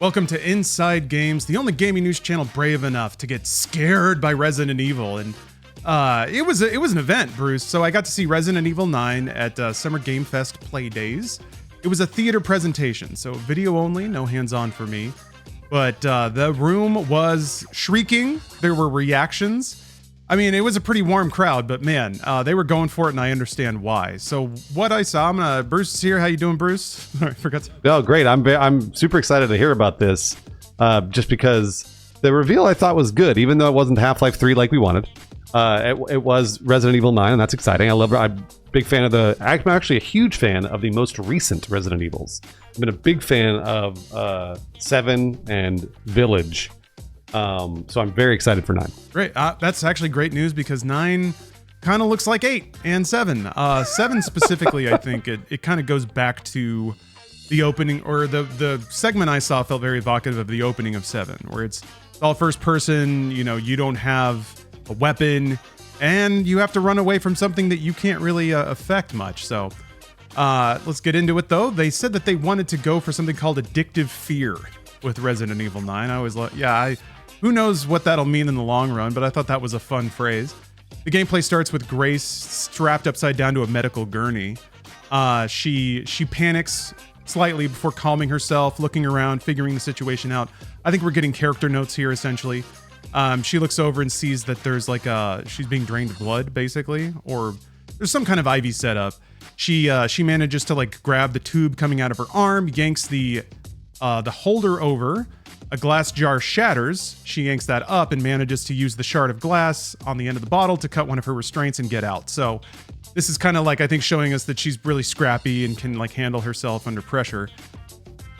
Welcome to Inside Games, the only gaming news channel brave enough to get scared by Resident Evil. And it was an event, Bruce. So I got to see Resident Evil 9 at Summer Game Fest Play Days. It was a theater presentation, so video only, no hands-on for me. But the room was shrieking. There were reactions. I mean, it was a pretty warm crowd, but man, they were going for it, and I understand why. So what I saw, Bruce is here. How you doing, Bruce? I forgot to... Oh, great. I'm super excited to hear about this, just because the reveal I thought was good, even though it wasn't Half-Life 3 like we wanted. It was Resident Evil 9, and that's exciting. I'm a big fan of I'm actually a huge fan of the most recent Resident Evils. I've been a big fan of 7 and Village. So I'm very excited for 9. Great. That's actually great news because 9 kind of looks like 8 and 7. 7 specifically, I think it kind of goes back to the opening, or the segment I saw felt very evocative of the opening of 7, where it's all first person, you don't have a weapon and you have to run away from something that you can't really affect much. So let's get into it though. They said that they wanted to go for something called addictive fear with Resident Evil 9. I was like, who knows what that'll mean in the long run, but I thought that was a fun phrase. The gameplay starts with Grace strapped upside down to a medical gurney. She panics slightly before calming herself, looking around, figuring the situation out. I think we're getting character notes here, essentially. She looks over and sees that there's she's being drained of blood, basically, or there's some kind of IV setup. She manages to grab the tube coming out of her arm, yanks the holder over. A glass jar shatters. She yanks that up and manages to use the shard of glass on the end of the bottle to cut one of her restraints and get out. So this is kind of I think showing us that she's really scrappy and can handle herself under pressure.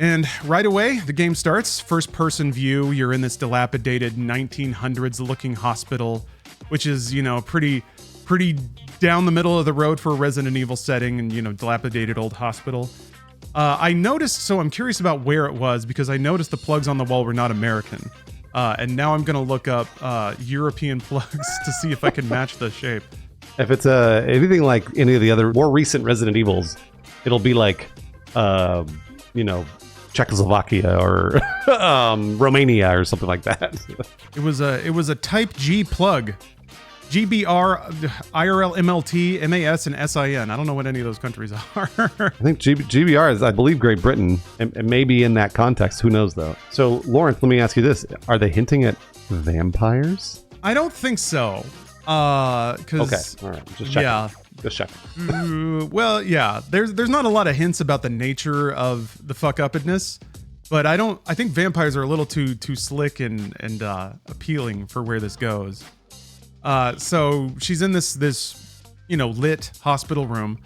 And right away, the game starts. First person view. You're in this dilapidated 1900s looking hospital, which is, pretty down the middle of the road for a Resident Evil setting and, dilapidated old hospital. I noticed, so I'm curious about where it was because I noticed the plugs on the wall were not American. And now I'm going to look up European plugs to see if I can match the shape. If it's anything like any of the other more recent Resident Evils, it'll be Czechoslovakia or Romania or something like that. It was a Type G plug. GBR, IRL, MLT, MAS, and SIN. I don't know what any of those countries are. I think GBR is, I believe, Great Britain, and maybe in that context. Who knows, though? So, Lawrence, let me ask you this. Are they hinting at vampires? I don't think so. Okay, all right. Just checking. Yeah. Just checking. Well, yeah. There's not a lot of hints about the nature of the fuck-uppedness, but I think vampires are a little too slick and appealing for where this goes. So she's in this lit hospital room.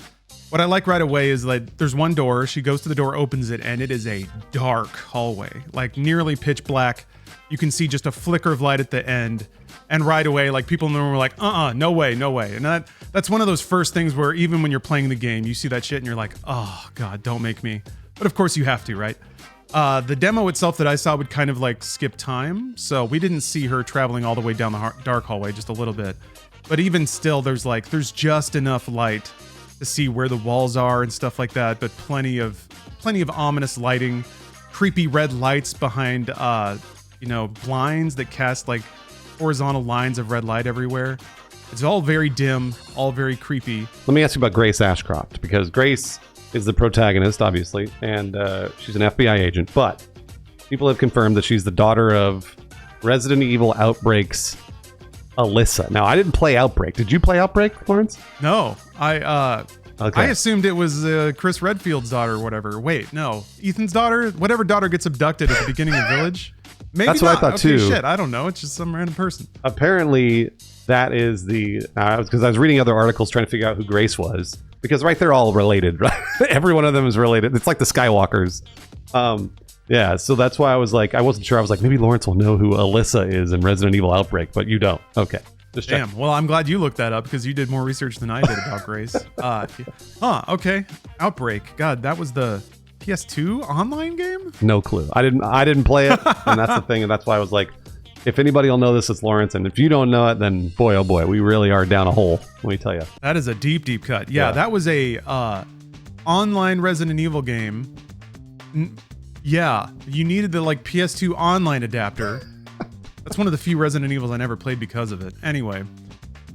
What I like right away is there's one door. She goes to the door, opens it, and it is a dark hallway, nearly pitch black. You can see just a flicker of light at the end, and right away, people in the room were like, no way. And that's one of those first things where even when you're playing the game, you see that shit and you're like, oh God, don't make me. But of course you have to, right? The demo itself that I saw would kind of skip time, so we didn't see her traveling all the way down the dark hallway, just a little bit. But even still, there's just enough light to see where the walls are and stuff like that. But plenty of ominous lighting, creepy red lights behind, blinds that cast horizontal lines of red light everywhere. It's all very dim, all very creepy. Let me ask you about Grace Ashcroft, because Grace is the protagonist, obviously, and she's an FBI agent, but people have confirmed that she's the daughter of Resident Evil Outbreak's Alyssa. Now, I didn't play Outbreak. Did you play Outbreak, Lawrence? No, I assumed it was Chris Redfield's daughter or whatever. Wait, no, Ethan's daughter? Whatever daughter gets abducted at the beginning of Village? Maybe That's not. What I thought too. Shit, I don't know. It's just some random person. Apparently, that is because I was reading other articles trying to figure out who Grace was. Because they're all related, right? Every one of them is related. It's like the Skywalkers. Yeah, so that's why I was I wasn't sure. I was maybe Lawrence will know who Alyssa is in Resident Evil Outbreak, but you don't. Okay. Just check. Damn. Well, I'm glad you looked that up because you did more research than I did about Grace. Okay. Outbreak. God, that was the PS2 online game? No clue. I didn't play it, and that's the thing, and that's why I was if anybody will know this, it's Lawrence, and if you don't know it, then boy, oh boy, we really are down a hole, let me tell you. That is a deep, deep cut. Yeah. That was a online Resident Evil game. Yeah, you needed the like PS2 online adapter. That's one of the few Resident Evils I never played because of it. Anyway,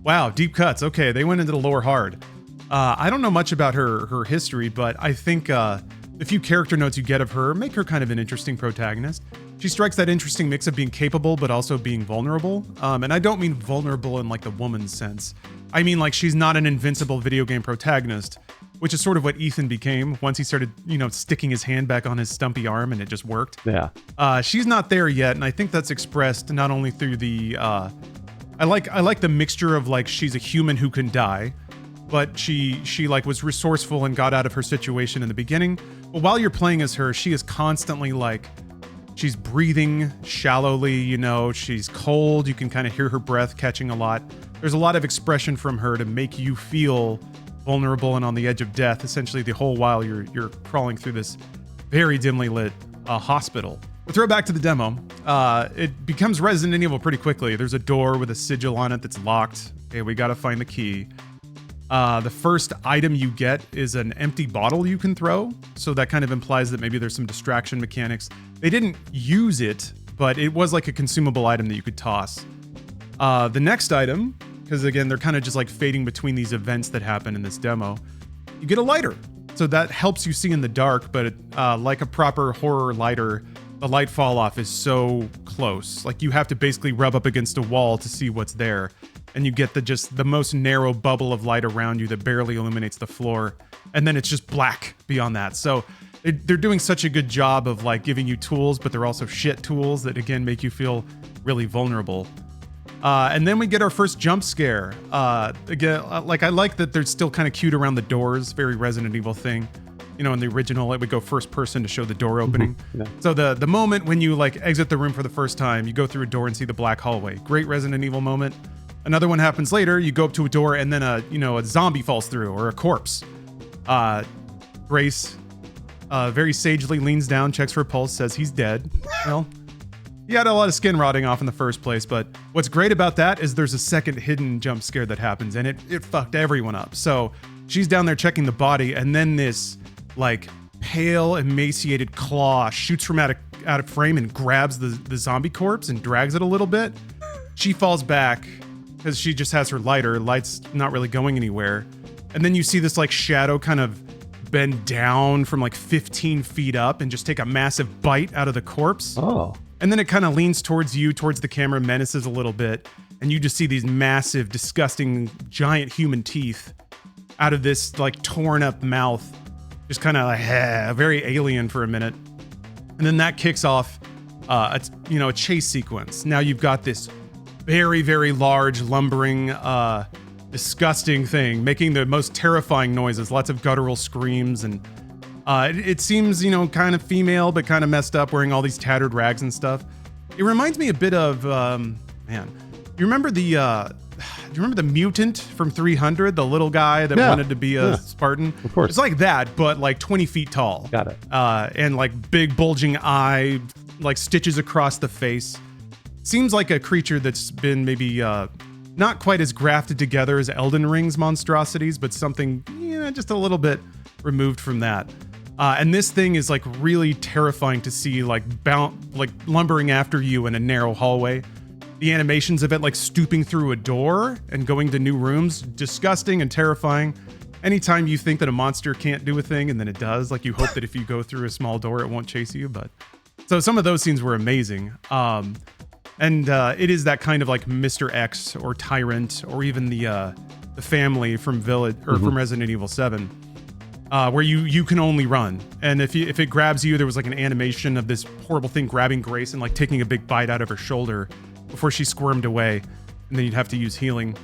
wow, deep cuts. Okay, they went into the lore hard. I don't know much about her history, but I think the few character notes you get of her make her kind of an interesting protagonist. She strikes that interesting mix of being capable but also being vulnerable. And I don't mean vulnerable in like the woman's sense. I mean like she's not an invincible video game protagonist, which is sort of what Ethan became once he started, sticking his hand back on his stumpy arm and it just worked. Yeah. She's not there yet, and I think that's expressed not only through the I like the mixture of like she's a human who can die, but she like was resourceful and got out of her situation in the beginning. But while you're playing as her, she is constantly like she's breathing shallowly, she's cold, you can kind of hear her breath catching a lot. There's a lot of expression from her to make you feel vulnerable and on the edge of death, essentially the whole while you're crawling through this very dimly lit hospital. We'll throw back to the demo. It becomes Resident Evil pretty quickly. There's a door with a sigil on it that's locked. Okay, we gotta find the key. The first item you get is an empty bottle you can throw, so that kind of implies that maybe there's some distraction mechanics. They didn't use it, but it was like a consumable item that you could toss. The next item, because again, they're kind of just like fading between these events that happen in this demo, you get a lighter. So that helps you see in the dark, but like a proper horror lighter, the light fall off is so close. Like you have to basically rub up against a wall to see what's there. And you get the most narrow bubble of light around you that barely illuminates the floor. And then it's just black beyond that. So they're doing such a good job of like giving you tools, but they're also shit tools that again make you feel really vulnerable. And then we get our first jump scare. Again, like I like that they're still kind of cute around the doors, very Resident Evil thing. In the original, it would go first person to show the door opening. Yeah. So the moment when you like exit the room for the first time, you go through a door and see the black hallway. Great Resident Evil moment. Another one happens later. You go up to a door and then a zombie falls through or a corpse. Grace very sagely leans down, checks for a pulse, says he's dead. Well, he had a lot of skin rotting off in the first place, but what's great about that is there's a second hidden jump scare that happens and it fucked everyone up. So she's down there checking the body and then this like pale, emaciated claw shoots from out of frame and grabs the zombie corpse and drags it a little bit. She falls back because she just has her lighter. Light's not really going anywhere. And then you see this like shadow kind of bend down from like 15 feet up and just take a massive bite out of the corpse. Oh. And then it kind of leans towards you, towards the camera, menaces a little bit. And you just see these massive, disgusting, giant human teeth out of this like torn up mouth. Just kind of like, very alien for a minute. And then that kicks off a chase sequence. Now you've got this very, very large, lumbering, disgusting thing making the most terrifying noises, lots of guttural screams. And it seems, kind of female, but kind of messed up, wearing all these tattered rags and stuff. It reminds me a bit of, you remember do you remember the mutant from 300, the little guy that wanted to be a Spartan? Of course. It's like that, but like 20 feet tall. Got it. And like big bulging eye, like stitches across the face. Seems like a creature that's been maybe not quite as grafted together as Elden Ring's monstrosities, but something just a little bit removed from that. And this thing is like really terrifying to see, like lumbering after you in a narrow hallway. The animations of it like stooping through a door and going to new rooms, disgusting and terrifying. Anytime you think that a monster can't do a thing and then it does, like you hope that if you go through a small door, it won't chase you. But so some of those scenes were amazing. And it is that kind of like Mr. X or Tyrant or even the family from Village or from Resident Evil 7, where you can only run. And if it grabs you, there was like an animation of this horrible thing grabbing Grace and like taking a big bite out of her shoulder before she squirmed away, and then you'd have to use healing.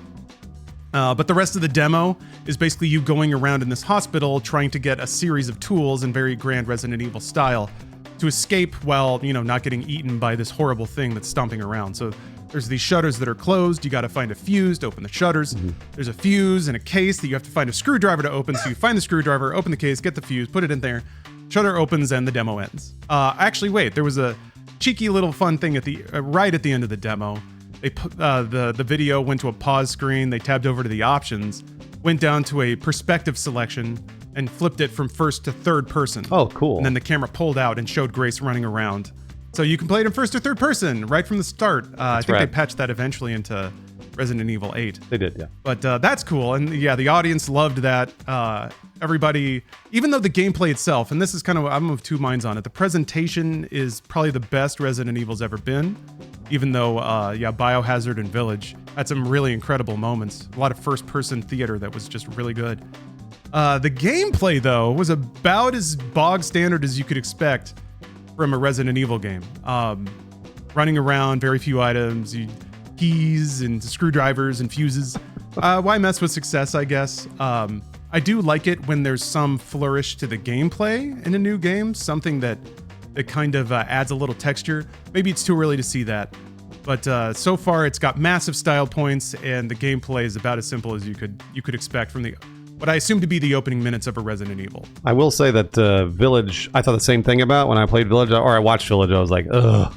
But the rest of the demo is basically you going around in this hospital trying to get a series of tools in very grand Resident Evil style to escape while, not getting eaten by this horrible thing that's stomping around. So there's these shutters that are closed. You got to find a fuse to open the shutters. There's a fuse and a case that you have to find a screwdriver to open. So you find the screwdriver, open the case, get the fuse, put it in there. Shutter opens and the demo ends. Actually, wait, there was a cheeky little fun thing at the right at the end of the demo. They put the video went to a pause screen. They tabbed over to the options, went down to a perspective selection, and flipped it from first to third person. Oh, cool. And then the camera pulled out and showed Grace running around. So you can play it in first or third person right from the start. I think they patched that eventually into Resident Evil 8. They did, yeah. But that's cool. And yeah, the audience loved that. Everybody, even though the gameplay itself, and this is kind of, I'm of two minds on it. The presentation is probably the best Resident Evil's ever been. Even though, Biohazard and Village had some really incredible moments. A lot of first-person theater that was just really good. The gameplay, though, was about as bog standard as you could expect from a Resident Evil game. Running around, very few items, keys and screwdrivers and fuses. Why mess with success, I guess? I do like it when there's some flourish to the gameplay in a new game, something that kind of adds a little texture. Maybe it's too early to see that. But so far, it's got massive style points, and the gameplay is about as simple as you could expect from what I assume to be the opening minutes of a Resident Evil. I will say that Village, I thought the same thing about when I played Village, or I watched Village. I was like, ugh,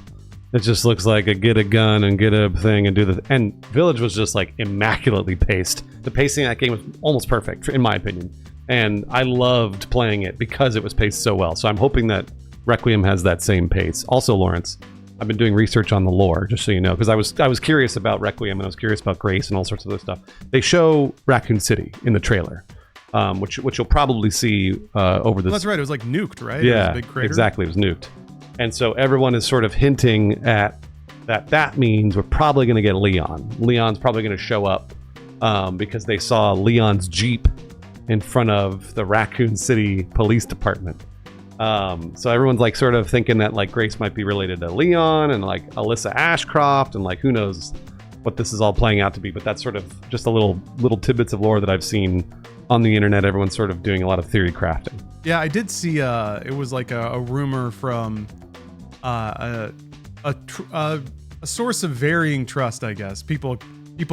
it just looks like a get a gun and get a thing and do the. And Village was just like immaculately paced. The pacing of that game was almost perfect, in my opinion. And I loved playing it because it was paced so well. So I'm hoping that Requiem has that same pace. Also, Lawrence, I've been doing research on the lore, just so you know, because I was curious about Requiem and I was curious about Grace and all sorts of other stuff. They show Raccoon City in the trailer, which you'll probably see over this. Well, that's right. It was like nuked, right? Yeah, it was a big crater. Exactly. It was nuked, and so everyone is sort of hinting at that means we're probably going to get Leon. Leon's probably going to show up because they saw Leon's Jeep in front of the Raccoon City Police Department. So everyone's like sort of thinking that like Grace might be related to Leon and like Alyssa Ashcroft and like who knows what this is all playing out to be, but that's sort of just a little tidbits of lore that I've seen on the internet. Everyone's sort of doing a lot of theory crafting. Yeah, I did see it was like a rumor from a source of varying trust, I guess. People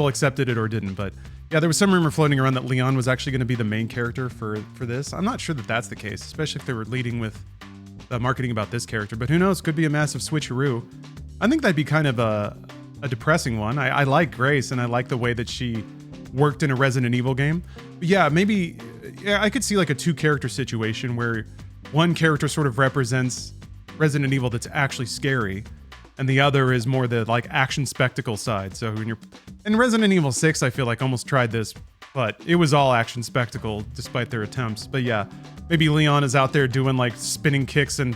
accepted it or didn't, but yeah, there was some rumor floating around that Leon was actually going to be the main character for this. I'm not sure that that's the case, especially if they were leading with marketing about this character, but who knows? Could be a massive switcheroo. I think that'd be kind of a depressing one. I like Grace, and I like the way that she worked in a Resident Evil game. But yeah, maybe I could see like a two-character situation where one character sort of represents Resident Evil that's actually scary, and the other is more the like action spectacle side. So when you're in Resident Evil 6, I feel like almost tried this, but it was all action spectacle despite their attempts. But yeah, maybe Leon is out there doing like spinning kicks and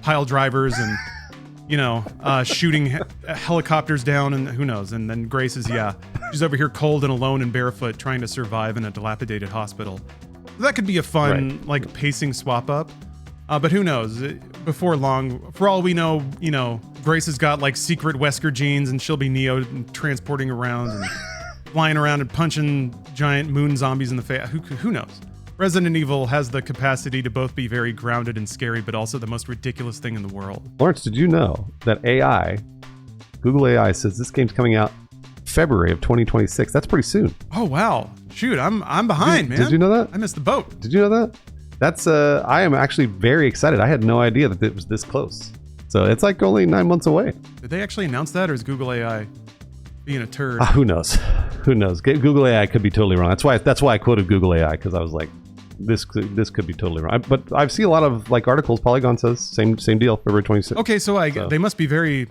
pile drivers and shooting helicopters down, and who knows. And then Grace is she's over here cold and alone and barefoot trying to survive in a dilapidated hospital. So that could be a fun like pacing swap up. But who knows? Before long, for all we know, Grace has got like secret Wesker genes, and she'll be Neo transporting around and flying around and punching giant moon zombies in the face. Who knows? Resident Evil has the capacity to both be very grounded and scary, but also the most ridiculous thing in the world. Lawrence, did you know that Google AI says this game's coming out February of 2026? That's pretty soon. Oh wow! Shoot, I'm behind, man. Did you know that? I missed the boat. Did you know that? That's I am actually very excited. I had no idea that it was this close. So it's like only 9 months away. Did they actually announce that, or is Google AI being a turd? Who knows? Who knows? Google AI could be totally wrong. That's why I quoted Google AI, because I was like, this could be totally wrong. But I've seen a lot of like articles. Polygon says same deal, February 26th. Okay, so they must be very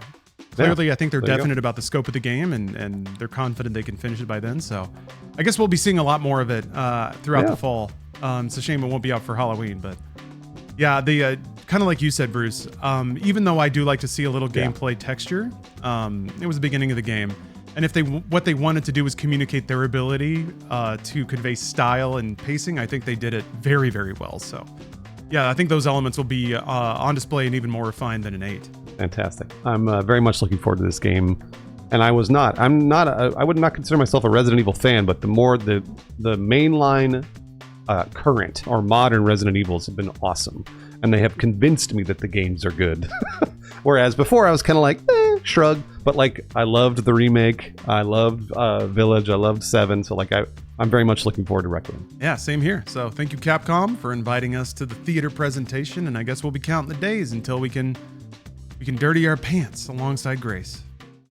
clearly. Yeah, I think they're definite about the scope of the game, and they're confident they can finish it by then. So I guess we'll be seeing a lot more of it throughout the fall. It's a shame it won't be out for Halloween, but yeah, the kind of like you said, Bruce. Even though I do like to see a little gameplay texture, it was the beginning of the game, and if what they wanted to do was communicate their ability to convey style and pacing, I think they did it very, very well. So yeah, I think those elements will be on display and even more refined than in 8. Fantastic. I'm very much looking forward to this game. And I would not consider myself a Resident Evil fan, but the mainline current or modern Resident Evils have been awesome, and they have convinced me that the games are good. Whereas before I was kind of like shrug, but like I loved the remake, I loved Village, I loved 7, so like I'm very much looking forward to Requiem. Yeah, same here. So thank you, Capcom, for inviting us to the theater presentation, and I guess we'll be counting the days until we can dirty our pants alongside Grace.